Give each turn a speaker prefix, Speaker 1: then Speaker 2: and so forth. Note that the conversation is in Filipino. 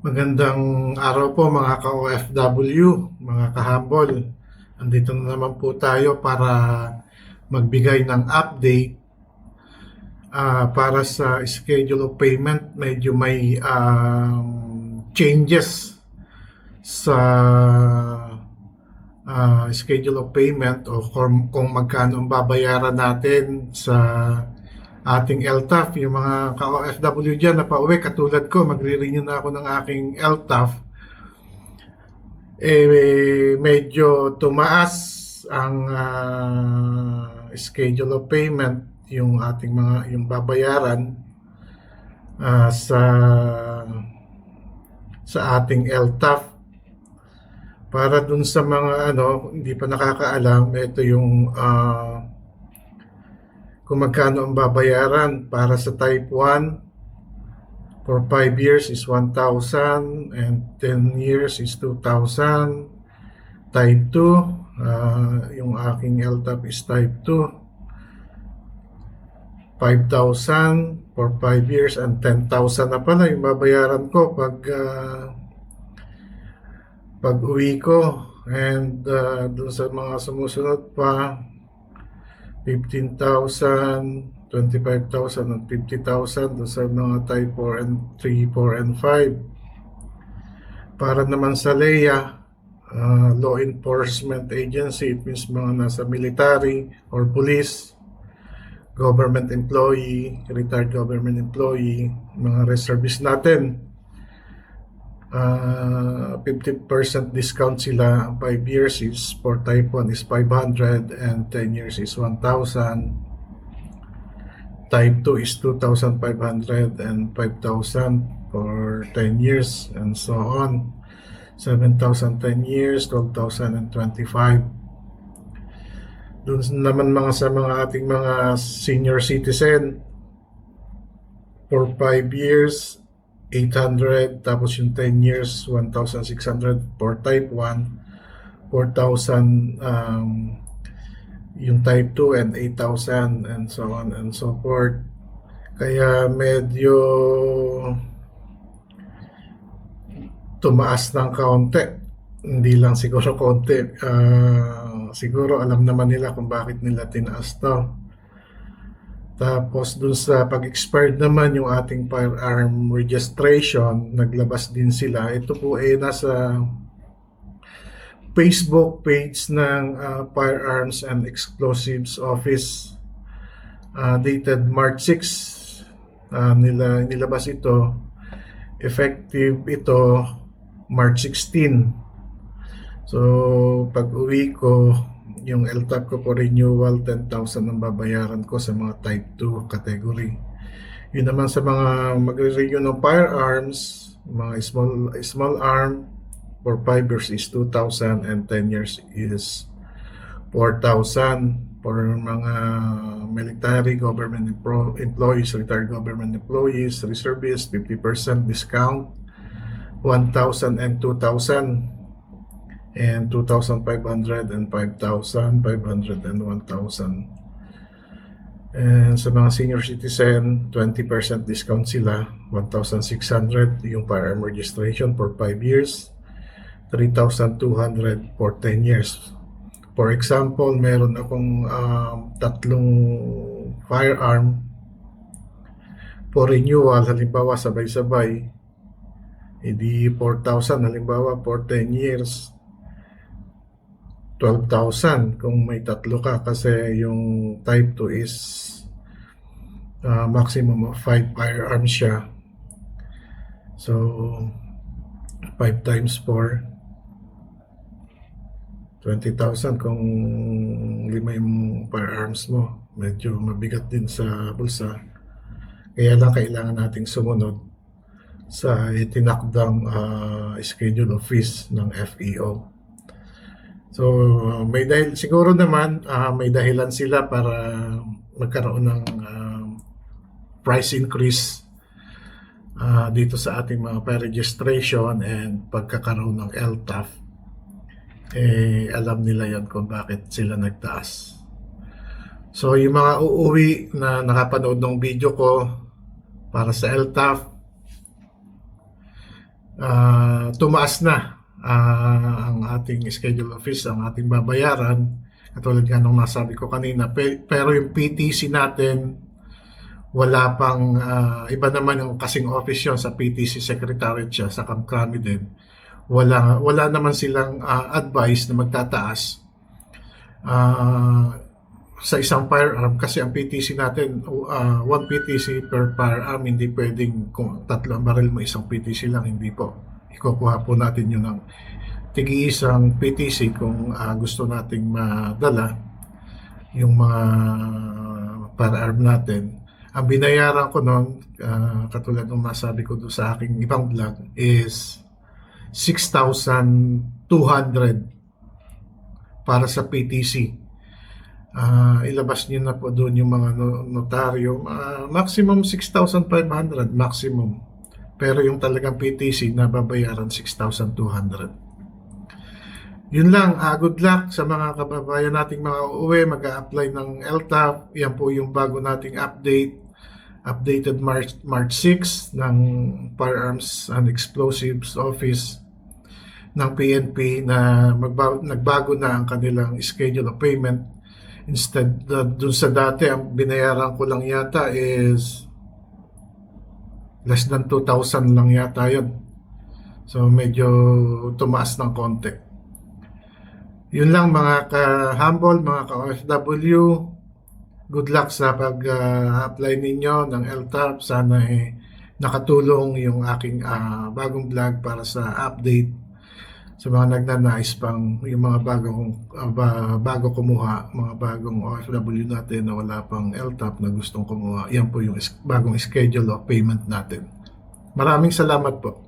Speaker 1: Magandang araw po mga ka-OFW, mga kahambol. Andito na naman po tayo para magbigay ng update para sa schedule of payment. Medyo may changes sa schedule of payment o kung magkano ang babayaran natin sa ating LTAF. Yung mga ka-OFW dyan na pauwi, katulad ko, magre-renew na ako ng aking LTAF. Medyo tumaas ang schedule of payment, yung ating yung babayaran sa ating LTAF. Para dun sa mga hindi pa nakakaalam, ito yung kung magkano ang babayaran para sa type 1 for 5 years is 1,000 and 10 years is 2,000. Type 2, yung aking LTAP is type 2, 5,000 for 5 years and 10,000 na pala yung babayaran ko pag uwi ko. And dun sa mga sumusunod pa, 15,000, 25,000 at 50,000 dun sa mga type 4 and 3, 4 and 5. Para naman sa LEA, Law Enforcement Agency, it means mga nasa military or police, government employee, retired government employee, mga reservists natin, 50% discount sila. 5 years is for type 1 is 500 and 10 years is 1,000. Type 2 is 2,500 and 5,000 for 10 years and so on. 7,000 10 years, 12,000 and 25. Doon naman sa mga ating mga senior citizen, for 5 years 800, tapos yung 10 years 1,600 for type 1, 4,000 yung type 2 and 8,000 and so on and so forth. Kaya medyo tumaas ng kaunti, hindi lang siguro konti. Siguro alam naman nila kung bakit nila tinaas to. Tapos dun sa pag-expired naman yung ating firearm registration, naglabas din sila. Ito po ay nasa Facebook page ng Firearms and Explosives Office, dated March 6. Nilabas ito. Effective ito March 16. So pag uwi ko, yung LTAP ko for renewal, 10,000 ang babayaran ko sa mga type 2 category. Yun naman sa mga magre-renew ng firearms, mga small arm, for 5 years is 2,000 and 10 years is 4,000. For mga military, government employees, retired government employees, reservists, 50% discount, 1,000 and 2,000. And 2,500 and 5,000, 500 and 1,000. And sa mga senior citizen, 20% discount sila, 1,600 yung firearm registration for 5 years, 3,200 for 10 years. For example, meron akong tatlong firearm for renewal, halimbawa sabay-sabay, edi 4,000, halimbawa for 10 years, 12,000 kung may tatlo ka, kasi yung type 2 is maximum of 5 firearms siya. So 5 times 4, 20,000 kung 5 yung firearms mo. Medyo mabigat din sa bulsa. Kaya lang kailangan nating sumunod sa itinakdang schedule of fees ng FEO. So may siguro naman may dahilan sila para magkaroon ng price increase dito sa ating mga pa-registration and pagkakaroon ng LTAF. Alam nila yan kung bakit sila nagtaas. So yung mga uuwi na nakapanood ng video ko para sa LTAF, tumaas na ang ating schedule of fees, ang ating babayaran. Katulad nga nung nasabi ko kanina, pero yung PTC natin, wala pang, iba naman yung kasing office yon sa PTC Secretariat siya, sa Camp Crame din. Wala naman silang advice na magtataas sa isang firearm kasi ang PTC natin, 1 PTC per firearm, hindi pwedeng kung 3 baril mo isang PTC lang, hindi po. Ikukuha po natin yun ng tig-iisang PTC kung gusto nating madala yung mga firearm natin. Ang binayaran ko noon, katulad ng nasabi ko doon sa aking ibang vlog, is 6,200 para sa PTC. Ilabas niyo na po doon yung mga notaryo. Maximum 6,500, maximum. Pero yung talagang PTC na babayaran 6,200. Yun lang, good luck sa mga kababayan nating mga uuwi, mag-a-apply ng LTAP. Yan po yung bago nating updated March 6 ng Firearms and Explosives Office ng PNP na nagbago na ang kanilang schedule of payment. Instead, dun sa dati, ang binayaran ko lang yata is less than 2,000 lang yata yun. So, medyo tumaas ng konti. Yun lang mga ka-humble, mga ka-OFW. Good luck sa pag-apply ninyo ng LTAP. Sana nakatulong yung aking bagong vlog para sa update sa mga nagnanais pang yung mga bago kumuha, mga bagong OFW natin na wala pang LTAP na gustong kumuha. Yan po yung bagong schedule of payment natin. Maraming salamat po.